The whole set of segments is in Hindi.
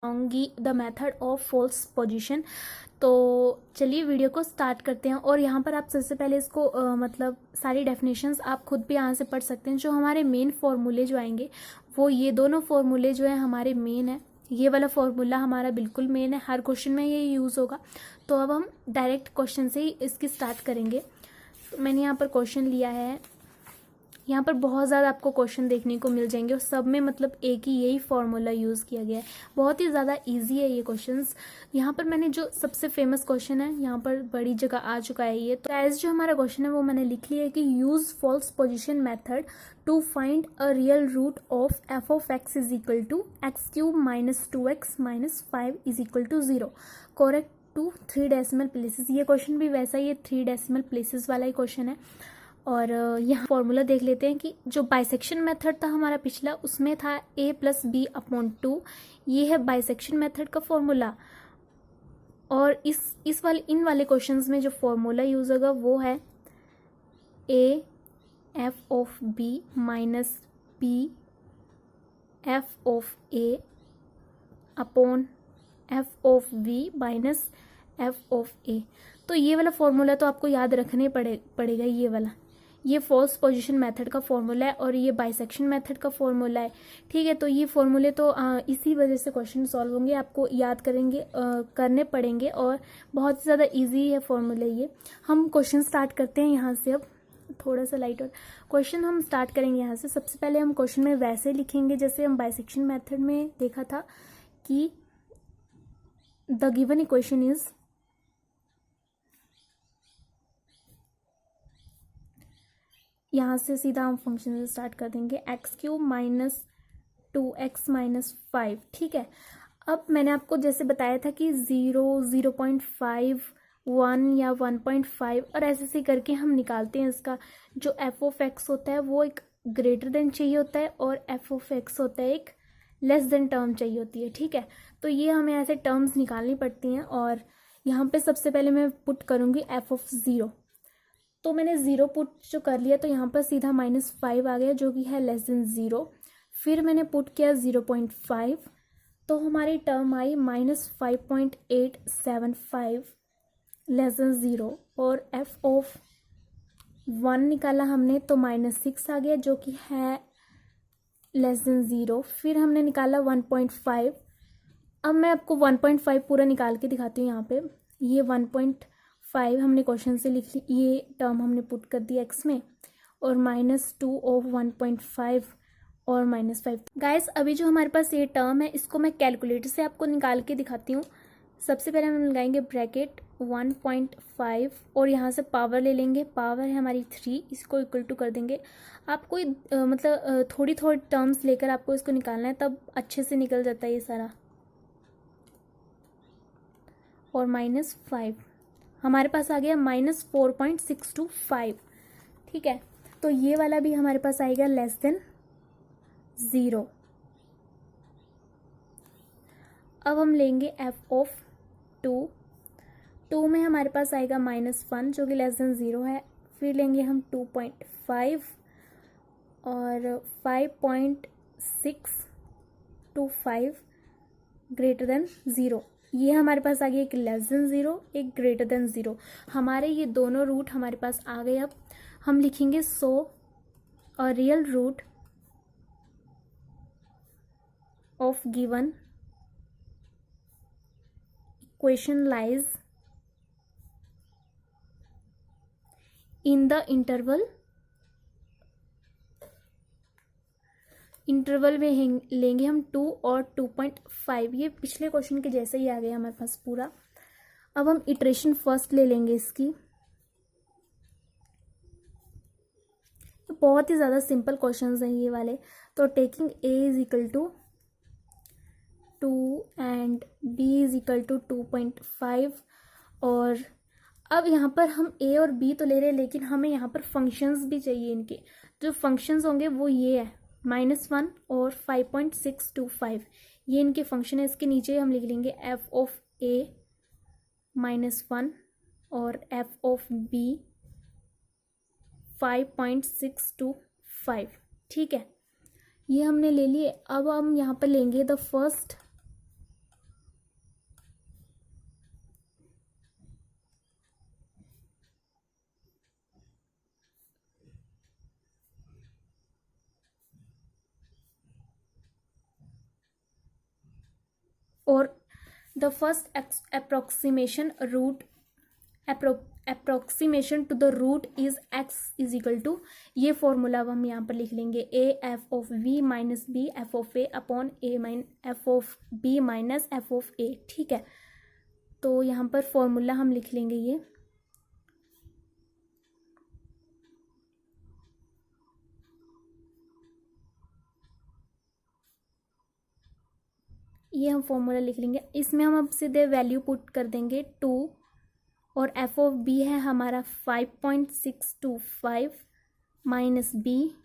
आऊँगी the method of false position. तो चलिए वीडियो को स्टार्ट करते हैं। और यहाँ पर आप सबसे पहले इसको मतलब सारी डेफिनेशंस आप खुद भी यहाँ से पढ़ सकते हैं। जो हमारे मेन फॉर्मूले जो आएंगे वो ये दोनों फॉर्मूले जो है हमारे मेन है। ये वाला फॉर्मूला हमारा बिल्कुल मेन है, हर क्वेश्चन में ये यूज़ होगा। तो अब हम डायरेक्ट क्वेश्चन से ही इसकी स्टार्ट करेंगे। तो मैंने यहाँ पर क्वेश्चन लिया है। यहाँ पर बहुत ज़्यादा आपको क्वेश्चन देखने को मिल जाएंगे और सब में मतलब एक ही यही फॉर्मूला यूज़ किया गया है। बहुत ही ज़्यादा इजी है ये क्वेश्चंस। यहाँ पर मैंने जो सबसे फेमस क्वेश्चन है यहाँ पर बड़ी जगह आ चुका है ये। तो एज जो हमारा क्वेश्चन है वो मैंने लिख लिया है कि use false position method to find a real root of f of x is equal to x cube minus 2x minus 5 is equal to 0 correct to 3 decimal places. ये क्वेश्चन भी वैसा ही 3 डेसिमल प्लेसेस वाला ही क्वेश्चन है। और यहाँ फॉर्मूला देख लेते हैं कि जो बाइसेक्शन मेथड था हमारा पिछला उसमें था a प्लस बी अपॉन 2। ये है बाइसेक्शन मेथड का फॉर्मूला। और इस वाले इन वाले क्वेश्चंस में जो फॉर्मूला यूज होगा वो है a F of b minus b F of a upon F of v minus F of a। तो ये वाला फॉर्मूला तो आपको याद रखने पड़ेगा। ये फॉल्स पोजीशन मेथड का फॉर्मूला है और ये बाइसेक्शन मेथड का फॉर्मूला है। ठीक है, तो ये फॉर्मूले तो इसी वजह से क्वेश्चन सॉल्व होंगे, आपको याद करने पड़ेंगे और बहुत ज़्यादा इजी है फॉर्मूले ये। हम क्वेश्चन स्टार्ट करते हैं यहाँ से। अब थोड़ा सा लाइट और क्वेश्चन हम स्टार्ट करेंगे यहाँ से। सबसे पहले हम क्वेश्चन में वैसे लिखेंगे जैसे हम बाइसेक्शन मेथड में देखा था कि द गिवन इक्वेशन इज यहाँ से सीधा हम फंक्शन से स्टार्ट कर देंगे x cube minus 2x minus 5। ठीक है, अब मैंने आपको जैसे बताया था कि 0, 0.5, 1 या 1.5 और ऐसे करके हम निकालते हैं इसका जो एफ ऑफ एक्स होता है वो एक ग्रेटर देन चाहिए होता है और एफ ऑफ एक्स होता है एक लेस देन टर्म चाहिए होती है। ठीक है, तो ये हमें ऐसे टर्म्स निकालनी पड़ती हैं। और यहाँ पे सबसे पहले मैं पुट करूँगी एफ ऑफ 0। तो मैंने 0 पुट जो कर लिया तो यहाँ पर सीधा -5 आ गया जो कि है लेस देन 0। फिर मैंने पुट किया 0.5 तो हमारी टर्म आई -5.875 लेस देन 0। और एफ ऑफ 1 निकाला हमने तो -6 आ गया जो कि है लेस देन 0। फिर हमने निकाला 1.5। अब मैं आपको 1.5 पूरा निकाल के दिखाती हूँ। यहाँ पे ये 1.5 हमने क्वेश्चन से लिख ली, ये टर्म हमने पुट कर दी एक्स में और -2 ऑफ 1.5 और -5। गाइस अभी जो हमारे पास ये टर्म है इसको मैं कैलकुलेटर से आपको निकाल के दिखाती हूँ। सबसे पहले हम लगाएंगे ब्रैकेट 1.5 और यहाँ से पावर ले लेंगे। पावर है हमारी 3, इसको इक्वल टू कर देंगे। आपको मतलब थोड़ी टर्म्स लेकर आपको इसको निकालना है तब अच्छे से निकल जाता है ये सारा। और -5 हमारे पास आ गया -4.625। ठीक है, तो ये वाला भी हमारे पास आएगा लेस देन 0। अब हम लेंगे एफ ऑफ 2 में हमारे पास आएगा -1 जो कि लेस देन 0 है। फिर लेंगे हम 2.5 और 5.625 ग्रेटर देन 0। ये हमारे पास आ गया एक लेस देन 0 एक ग्रेटर देन 0। हमारे ये दोनों रूट हमारे पास आ गए। अब हम लिखेंगे so a real root of given equation lies in the interval में लेंगे हम 2 और 2.5। ये पिछले क्वेश्चन के जैसे ही आ गया हमारे पास पूरा। अब हम इटरेशन फर्स्ट ले लेंगे इसकी। तो बहुत ही ज़्यादा सिंपल क्वेश्चंस हैं ये वाले। तो taking a is equal to 2 and b is equal to 2.5। और अब यहाँ पर हम a और b तो ले रहे हैं लेकिन हमें यहाँ पर फंक्शंस भी चाहिए। इनके जो फंक्शंस होंगे वो ये है -1 और 5.625। ये इनके फंक्शन है। इसके नीचे हम लिख लेंगे एफ ऑफ a -1 और एफ ऑफ b 5.625। ठीक है, ये हमने ले लिए। अब हम यहाँ पर लेंगे द फर्स्ट और the first approximation to the root is x is equal to, ये फॉर्मूला अब हम यहाँ पर लिख लेंगे a f of v minus b f of a upon a f of b minus f of a। ठीक है, तो यहाँ पर फॉर्मूला हम लिख लेंगे ये हम फॉर्मूला लिख लेंगे। इसमें हम अब सीधे वैल्यू पुट कर देंगे 2, और एफ ऑफ बी है हमारा 5.625 माइनस बी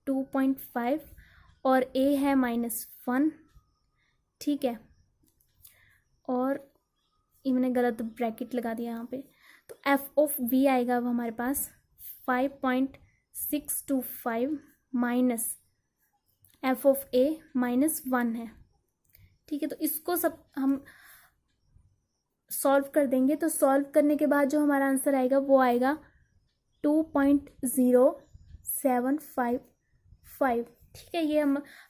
2.5 और ए है -1। ठीक है, और ये मैंने गलत ब्रैकेट लगा दिया यहाँ पे, तो एफ ऑफ बी आएगा अब हमारे पास 5.625 माइनस एफ ऑफ ए -1 है। ठीक है, तो इसको सब हम सॉल्व कर देंगे। तो सॉल्व करने के बाद जो हमारा आंसर आएगा वो आएगा 2.0755। ठीक है, ये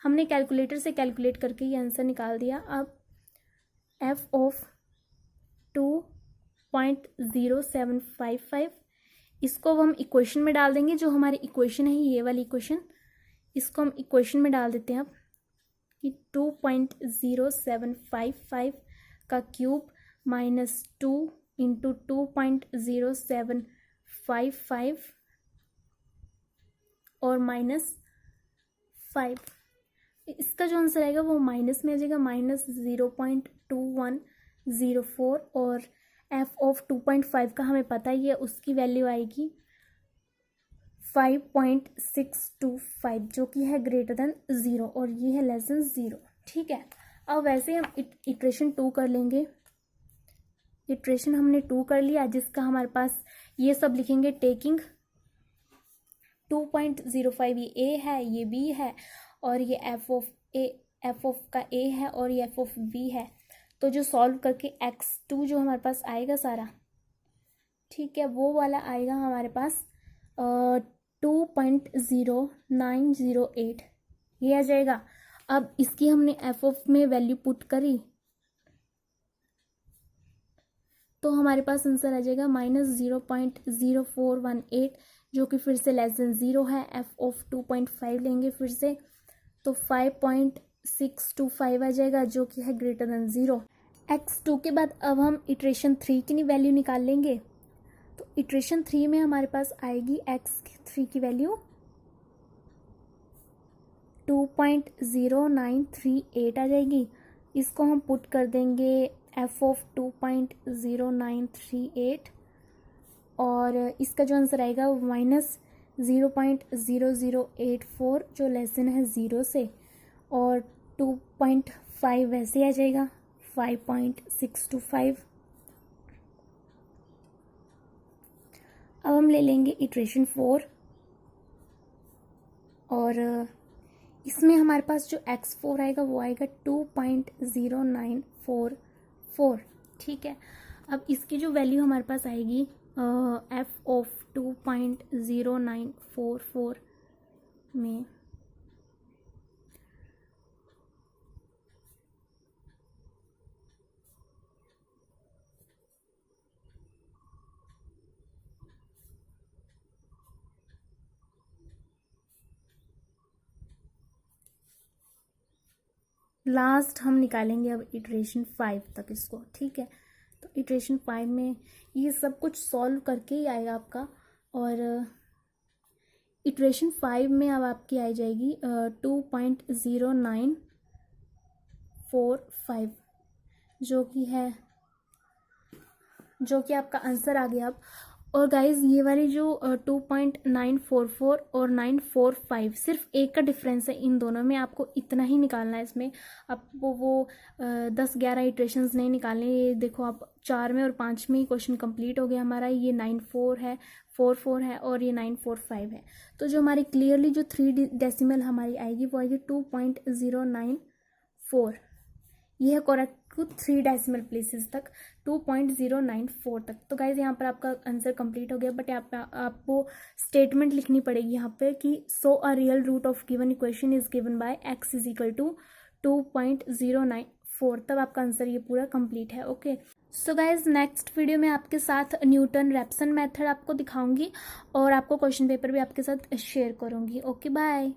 हमने कैलकुलेटर से कैलकुलेट करके ये आंसर निकाल दिया। अब एफ ऑफ 2.0755 इसको हम इक्वेशन में डाल देंगे। जो हमारी इक्वेशन है ये वाली इक्वेशन, इसको हम इक्वेशन में डाल देते हैं अब कि 2.0755 का क्यूब -2 इंटू 2.0755 और -5। इसका जो आंसर आएगा वो माइनस में आ जाएगा, -0.2104, और एफ ऑफ 2.5 का हमें पता ही है, उसकी वैल्यू आएगी 5.625 जो कि है ग्रेटर देन 0 और ये है लेस देन 0। ठीक है, अब वैसे हम इटरेशन 2 कर लेंगे। इटरेशन हमने 2 कर लिया, जिसका हमारे पास ये सब लिखेंगे टेकिंग 2.05, ये ए है, ये बी है, और ये एफ ऑफ का ए है, और ये एफ ऑफ बी है। तो जो सॉल्व करके x2 जो हमारे पास आएगा सारा, ठीक है, वो वाला आएगा हमारे पास 2.0908 ये आ जाएगा। अब इसकी हमने एफ ऑफ में वैल्यू पुट करी तो हमारे पास आंसर आ जाएगा -0.0418 जो कि फिर से लेस देन 0 है। एफ ऑफ 2.5 लेंगे फिर से, तो 5.625 आ जाएगा जो कि है ग्रेटर देन 0। x2 के बाद अब हम इटरेशन 3 की वैल्यू निकाल लेंगे। तो इटरेशन 3 में हमारे पास आएगी x3 की वैल्यू 2.0938 आ जाएगी। इसको हम पुट कर देंगे एफ ऑफ 2.0938 और इसका जो आंसर आएगा वो -0.0084 जो लेस देन है 0 से, और 2.5 वैसे आ जाएगा 5.625। अब हम ले लेंगे इटरेशन 4 और इसमें हमारे पास जो x4 आएगा वो आएगा 2.0944। ठीक है, अब इसकी जो वैल्यू हमारे पास आएगी एफ ऑफ 2.0944 में लास्ट हम निकालेंगे अब इटरेशन 5 तक इसको। ठीक है, तो इटरेशन 5 में ये सब कुछ सॉल्व करके ही आएगा आपका, और इटरेशन 5 में अब आपकी आ जाएगी 2.0945 जो कि आपका आंसर आ गया अब। और गाइज ये वाली जो 2.944 और 945 सिर्फ एक का डिफरेंस है इन दोनों में, आपको इतना ही निकालना है। इसमें आपको वो 10-11 इटरेशंस नहीं निकालने। ये देखो आप 4 में और 5 में ही क्वेश्चन कंप्लीट हो गया हमारा। ये 94 है, 44 है और ये 945 है। तो जो हमारी क्लियरली जो 3 डेसिमल हमारी आएगी वो आएगी 2.094। ये है करेक्ट 3 डेसिमल प्लेसेस तक 2.094 तक। तो गाइज यहाँ पर आपका आंसर कंप्लीट हो गया, बट आपको स्टेटमेंट लिखनी पड़ेगी यहाँ पे कि so a real root of given equation is given by x is equal to 2.094 4, तब आपका आंसर ये पूरा कंप्लीट है। Okay, so guys next video में आपके साथ न्यूटन रेप्सन मेथड आपको दिखाऊंगी और आपको क्वेश्चन पेपर भी आपके साथ शेयर करूंगी। Okay bye.